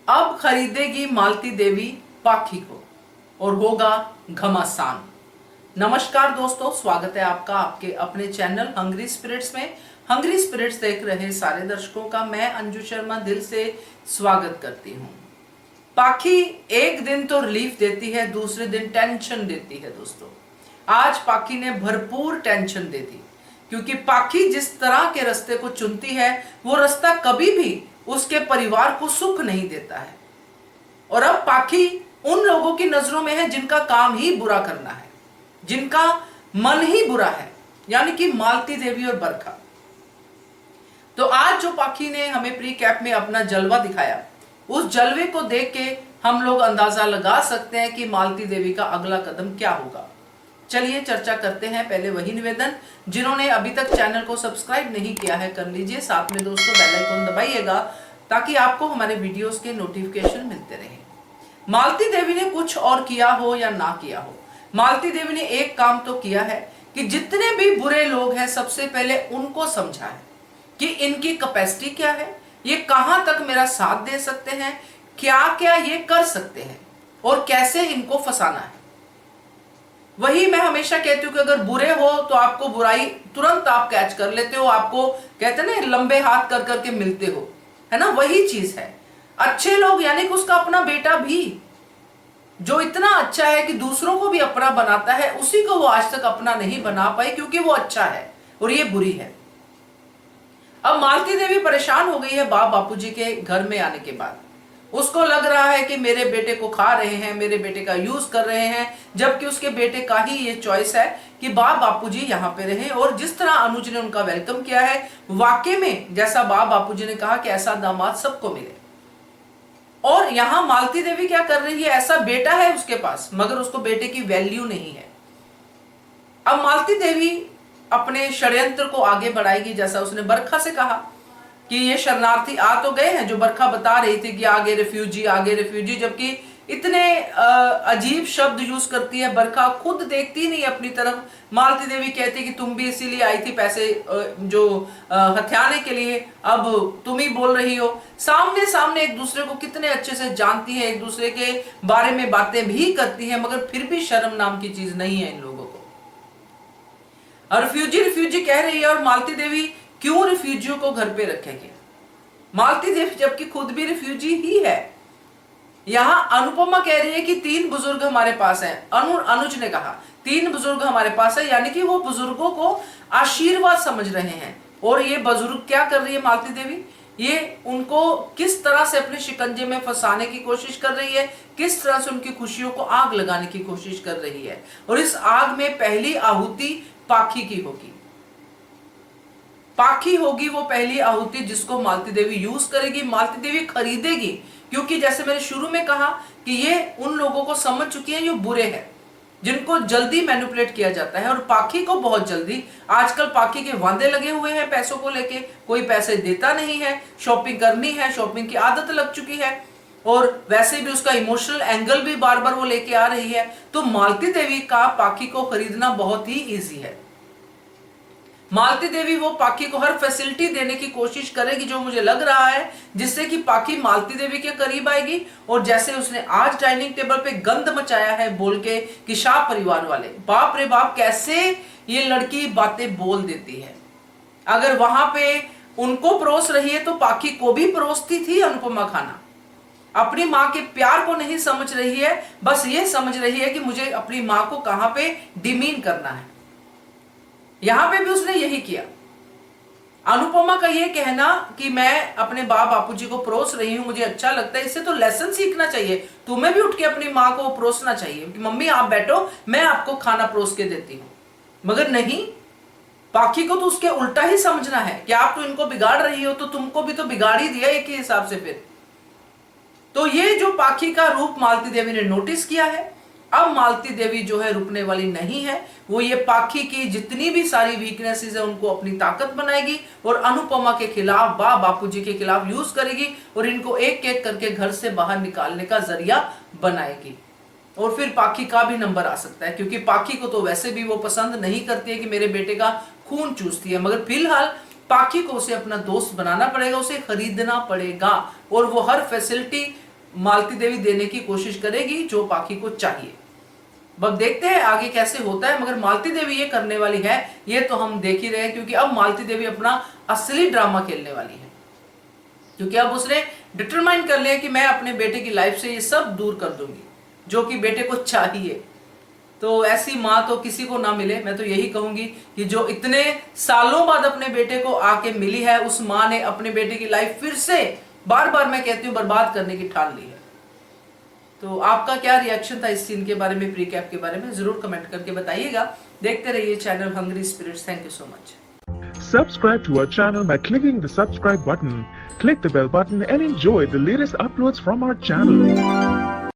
अब खरीदेगी मालती देवी पाखी को और होगा घमासान। नमस्कार दोस्तों, स्वागत है आपका आपके अपने चैनल हंग्री स्पिरिट्स में। हंग्री स्पिरिट्स देख रहे सारे दर्शकों का मैं अंजू शर्मा दिल से स्वागत करती हूँ। पाखी एक दिन तो रिलीफ देती है, दूसरे दिन टेंशन देती है। दोस्तों आज पाखी ने भरपूर टेंशन दे दी, क्योंकि पाखी जिस तरह के रास्ते को चुनती है वो रास्ता कभी भी उसके परिवार को सुख नहीं देता है। और अब पाखी उन लोगों की नजरों में है जिनका काम ही बुरा करना है, जिनका मन ही बुरा है, यानी कि मालती देवी और बरखा। तो आज जो पाखी ने हमें प्री कैप में अपना जलवा दिखाया, उस जलवे को देख के हम लोग अंदाजा लगा सकते हैं कि मालती देवी का अगला कदम क्या होगा। चलिए चर्चा करते हैं। पहले वही निवेदन, जिन्होंने अभी तक चैनल को सब्सक्राइब नहीं किया है कर लीजिए, साथ में दोस्तों बेल आइकन दबाइएगा ताकि आपको हमारे वीडियोस के नोटिफिकेशन मिलते रहे। मालती देवी ने कुछ और किया हो या ना किया हो, मालती देवी ने एक काम तो किया है कि जितने भी बुरे लोग हैं सबसे पहले उनको समझा है कि इनकी कैपेसिटी क्या है, ये कहां तक मेरा साथ दे सकते हैं, क्या क्या ये कर सकते हैं और कैसे इनको फंसाना है। वही मैं हमेशा कहती हूँ कि अगर बुरे हो तो आपको बुराई तुरंत आप कैच कर लेते हो, आपको कहते हैं ना लंबे हाथ कर करके मिलते हो, है ना, वही चीज है। अच्छे लोग यानी कि उसका अपना बेटा भी जो इतना अच्छा है कि दूसरों को भी अपना बनाता है, उसी को वो आज तक अपना नहीं बना पाई क्योंकि वो अच्छा है और ये बुरी है। अब मालती देवी परेशान हो गई है बाप बापूजी के घर में आने के बाद। उसको लग रहा है कि मेरे बेटे को खा रहे हैं, मेरे बेटे का यूज कर रहे हैं, जबकि उसके बेटे का ही ये चॉइस है कि बाप बापूजी यहाँ पे रहे। और जिस तरह अनुज ने उनका वेलकम किया है, वाकई में जैसा बाप बापूजी ने कहा कि ऐसा दामाद सबको मिले। और यहाँ मालती देवी क्या कर रही है, ऐसा बेटा है उसके पास मगर उसको बेटे की वैल्यू नहीं है। अब मालती देवी अपने षड्यंत्र को आगे बढ़ाएगी, जैसा उसने बरखा से कहा कि ये शरणार्थी आ तो गए हैं, जो बरखा बता रही थी कि आगे रिफ्यूजी, जबकि इतने अजीब शब्द यूज करती है बरखा, खुद देखती नहीं अपनी तरफ। मालती देवी कहती कि तुम भी इसीलिए आई थी पैसे जो हथियाने के लिए, अब तुम ही बोल रही हो। सामने सामने एक दूसरे को कितने अच्छे से जानती है, एक दूसरे के बारे में बातें भी करती है, मगर फिर भी शर्म नाम की चीज नहीं है इन लोगों को। और रिफ्यूजी कह रही है, और मालती देवी क्यों रिफ्यूजियों को घर पे रखेगी? मालती देवी जबकि खुद भी रिफ्यूजी ही है। यहां अनुपमा कह रही है कि 3 बुजुर्ग हमारे पास हैं। अनुज ने कहा 3 बुजुर्ग हमारे पास है, यानी कि वो बुजुर्गों को आशीर्वाद समझ रहे हैं। और ये बुजुर्ग क्या कर रही है मालती देवी, ये उनको किस तरह से अपने शिकंजे में फंसाने की कोशिश कर रही है, किस तरह से उनकी खुशियों को आग लगाने की कोशिश कर रही है। और इस आग में पहली आहुति पाखी की होगी। पाखी होगी वो पहली आहुति जिसको मालती देवी यूज करेगी, मालती देवी खरीदेगी, क्योंकि जैसे मैंने शुरू में कहा कि ये उन लोगों को समझ चुकी है जो बुरे हैं, जिनको जल्दी मैनिपुलेट किया जाता है। और पाखी को बहुत जल्दी, आजकल पाखी के वादे लगे हुए हैं पैसों को लेके, कोई पैसे देता नहीं है, शॉपिंग करनी है, शॉपिंग की आदत लग चुकी है, और वैसे भी उसका इमोशनल एंगल भी बार बार वो लेके आ रही है। तो मालती देवी का पाखी को खरीदना बहुत ही ईजी है। मालती देवी वो पाखी को हर फैसिलिटी देने की कोशिश करेगी जो मुझे लग रहा है, जिससे कि पाखी मालती देवी के करीब आएगी। और जैसे उसने आज डाइनिंग टेबल पे गंद मचाया है बोल के कि शाह परिवार वाले, बाप रे बाप कैसे ये लड़की बातें बोल देती है। अगर वहां पे उनको परोस रही है तो पाखी को भी परोसती थी अनुपमा खाना। अपनी माँ के प्यार को नहीं समझ रही है, बस ये समझ रही है कि मुझे अपनी माँ को कहां पे डिमीन करना है। यहां पे भी उसने यही किया। अनुपमा का ये कहना कि मैं अपने बाप बापूजी को परोस रही हूं, मुझे अच्छा लगता है, इससे तो लेसन सीखना चाहिए। तुम्हें भी उठ के अपनी माँ को परोसना चाहिए कि मम्मी आप बैठो, मैं आपको खाना परोस के देती हूं। मगर नहीं, पाखी को तो उसके उल्टा ही समझना है कि आप तो इनको बिगाड़ रही हो, तो तुमको भी तो बिगाड़ ही दिया एक ही हिसाब से। फिर तो ये जो पाखी का रूप मालती देवी ने नोटिस किया है। अब मालती देवी जो है रुकने वाली नहीं है, वो ये पाखी की जितनी भी सारी वीकनेसेस है उनको अपनी ताकत बनाएगी और अनुपमा के खिलाफ, बापूजी के खिलाफ यूज करेगी और इनको एक एक करके घर से बाहर निकालने का जरिया बनाएगी। और फिर पाखी का भी नंबर आ सकता है, क्योंकि पाखी को तो वैसे भी वो पसंद नहीं करती है कि मेरे बेटे का खून चूसती है, मगर फिलहाल पाखी को उसे अपना दोस्त बनाना पड़ेगा, उसे खरीदना पड़ेगा और वो हर फैसिलिटी मालती देवी देने की कोशिश करेगी जो पाखी को चाहिए। अब देखते हैं आगे कैसे होता है, मगर मालती देवी ये करने वाली है ये तो हम देख ही रहे हैं, क्योंकि अब मालती देवी अपना असली ड्रामा खेलने वाली है, क्योंकि अब उसने डिटरमाइन कर लिया कि मैं अपने बेटे की लाइफ से ये सब दूर कर दूंगी जो कि बेटे को चाहिए। तो ऐसी माँ तो किसी को ना मिले। मैं तो यही कहूंगी कि जो इतने सालों बाद अपने बेटे को आके मिली है, उस माँ ने अपने बेटे की लाइफ फिर से बार बार मैं कहती हूँ बर्बाद करने की ठान ली है। तो आपका क्या रिएक्शन था इस सीन के बारे में, प्री कैप के बारे में, जरूर कमेंट करके बताइएगा। देखते रहिए channel Hungry Spirits. Thank you so much. Subscribe to our channel by clicking the subscribe button. Click the bell button and enjoy the latest uploads from our channel.